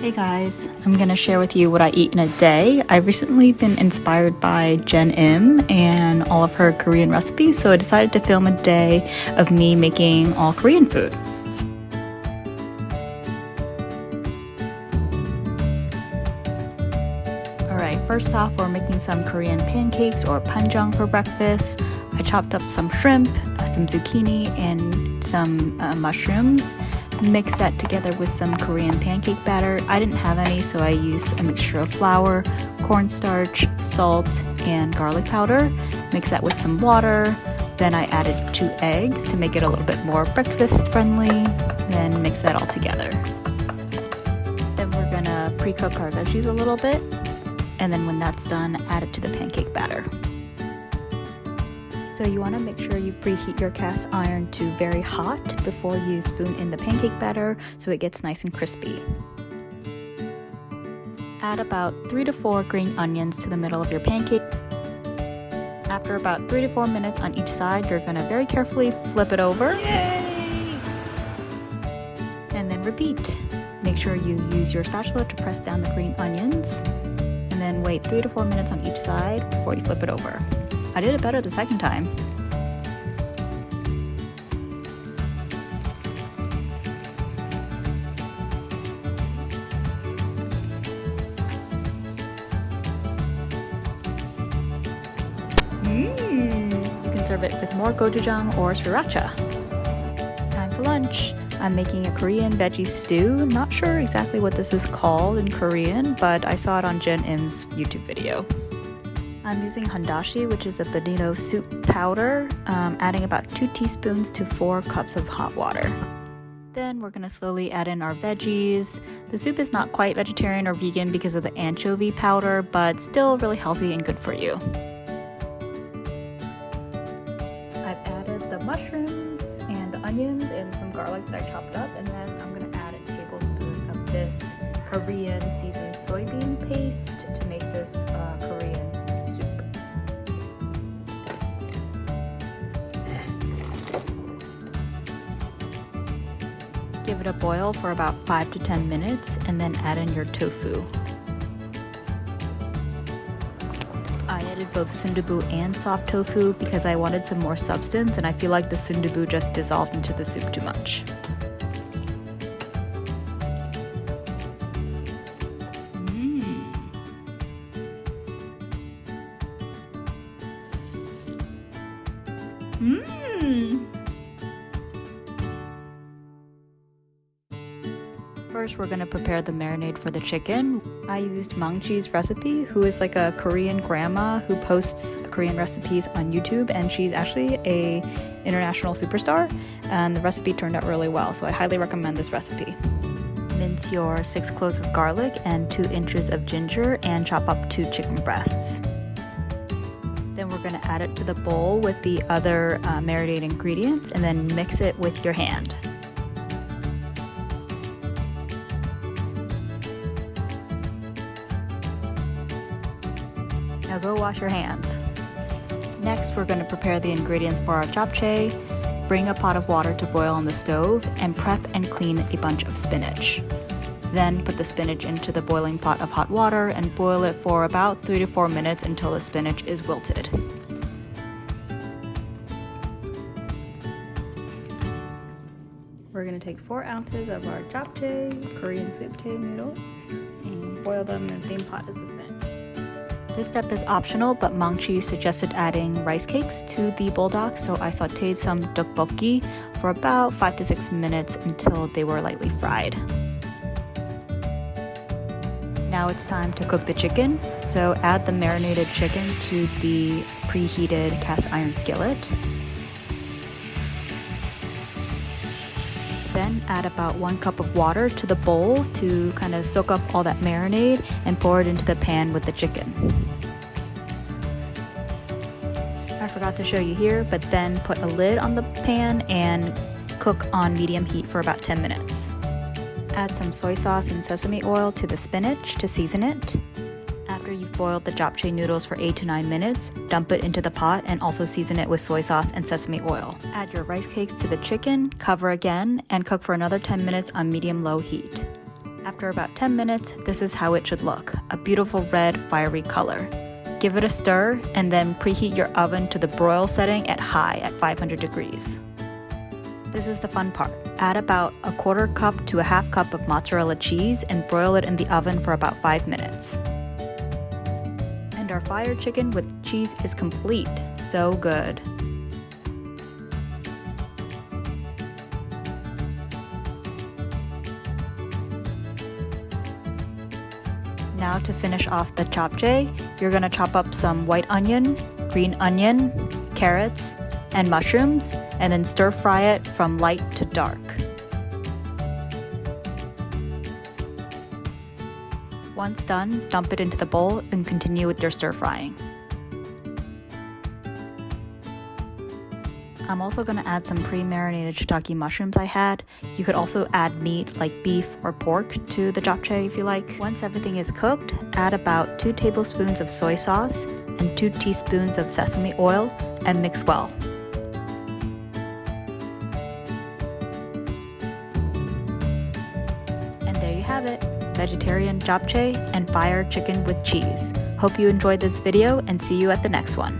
Hey guys, I'm gonna share with you what I eat in a day. I've recently been inspired by Jen Im and all of her Korean recipes, so I decided to film a day of me making all Korean food. Alright, first off, we're making some Korean pancakes or doejang for breakfast. I chopped up some shrimp, some zucchini, and some mushrooms. Mix that together with some Korean pancake batter. I didn't have any, so I used a mixture of flour, cornstarch, salt, and garlic powder. Mix that with some water. Then I added 2 eggs to make it a little bit more breakfast friendly. Then mix that all together. Then we're gonna pre-cook our veggies a little bit. And then when that's done, add it to the pancake batter. So you want to make sure you preheat your cast iron to very hot before you spoon in the pancake batter so it gets nice and crispy. Add about 3 to 4 green onions to the middle of your pancake. After about 3 to 4 minutes on each side, you're going to very carefully flip it over. Yay! And then repeat. Make sure you use your spatula to press down the green onions. And then wait 3 to 4 minutes on each side before you flip it over. I did it better the second time. You can serve it with more doejang or sriracha. Time for lunch. I'm making a Korean veggie stew. Not sure exactly what this is called in Korean, but I saw it on Jen Im's YouTube video. I'm using handashi, which is a bonito soup powder, adding about 2 teaspoons to 4 cups of hot water. Then we're going to slowly add in our veggies. The soup is not quite vegetarian or vegan because of the anchovy powder, but still really healthy and good for you. I've added the mushrooms and the onions and some garlic that I chopped up, and then I'm going to add a tablespoon of this Korean seasoned soybean paste to make this Korean soup. Give it a boil for about 5 to 10 minutes and then add in your tofu. I added both sundubu and soft tofu because I wanted some more substance, and I feel like the sundubu just dissolved into the soup too much. First, we're going to prepare the marinade for the chicken. I used Mangchi's recipe, who is like a Korean grandma who posts Korean recipes on YouTube, and she's actually a international superstar, and the recipe turned out really well, so I highly recommend this recipe. Mince your 6 cloves of garlic and 2 inches of ginger and chop up 2 chicken breasts. Then we're going to add it to the bowl with the other marinated ingredients and then mix it with your hand. Now go wash your hands. Next, we're going to prepare the ingredients for our japchae. Bring a pot of water to boil on the stove and prep and clean a bunch of spinach. Then put the spinach into the boiling pot of hot water and boil it for about 3 to 4 minutes until the spinach is wilted. We're going to take 4 ounces of our japchae, Korean sweet potato noodles, and boil them in the same pot as the spinach. This step is optional, but Mangchi suggested adding rice cakes to the buldak, so I sauteed some tteokbokki for about 5 to 6 minutes until they were lightly fried. Now it's time to cook the chicken, so add the marinated chicken to the preheated cast iron skillet. Then add about 1 cup of water to the bowl to kind of soak up all that marinade and pour it into the pan with the chicken. I forgot to show you here, but then put a lid on the pan and cook on medium heat for about 10 minutes. Add some soy sauce and sesame oil to the spinach to season it. After you've boiled the japchae noodles for 8 to 9 minutes, dump it into the pot and also season it with soy sauce and sesame oil. Add your rice cakes to the chicken, cover again, and cook for another 10 minutes on medium-low heat. After about 10 minutes, this is how it should look, a beautiful red, fiery color. Give it a stir and then preheat your oven to the broil setting at high at 500 degrees. This is the fun part. Add about a 1/4 cup to a 1/2 cup of mozzarella cheese and broil it in the oven for about 5 minutes. And our fire chicken with cheese is complete. So good. Now to finish off the japchae, you're gonna chop up some white onion, green onion, carrots, and mushrooms, and then stir fry it from light to dark. Once done, dump it into the bowl and continue with your stir frying. I'm also going to add some pre-marinated shiitake mushrooms I had. You could also add meat like beef or pork to the japchae if you like. Once everything is cooked, add about 2 tablespoons of soy sauce and 2 teaspoons of sesame oil and mix well. And there you have it, vegetarian japchae and fire chicken with cheese. Hope you enjoyed this video and see you at the next one.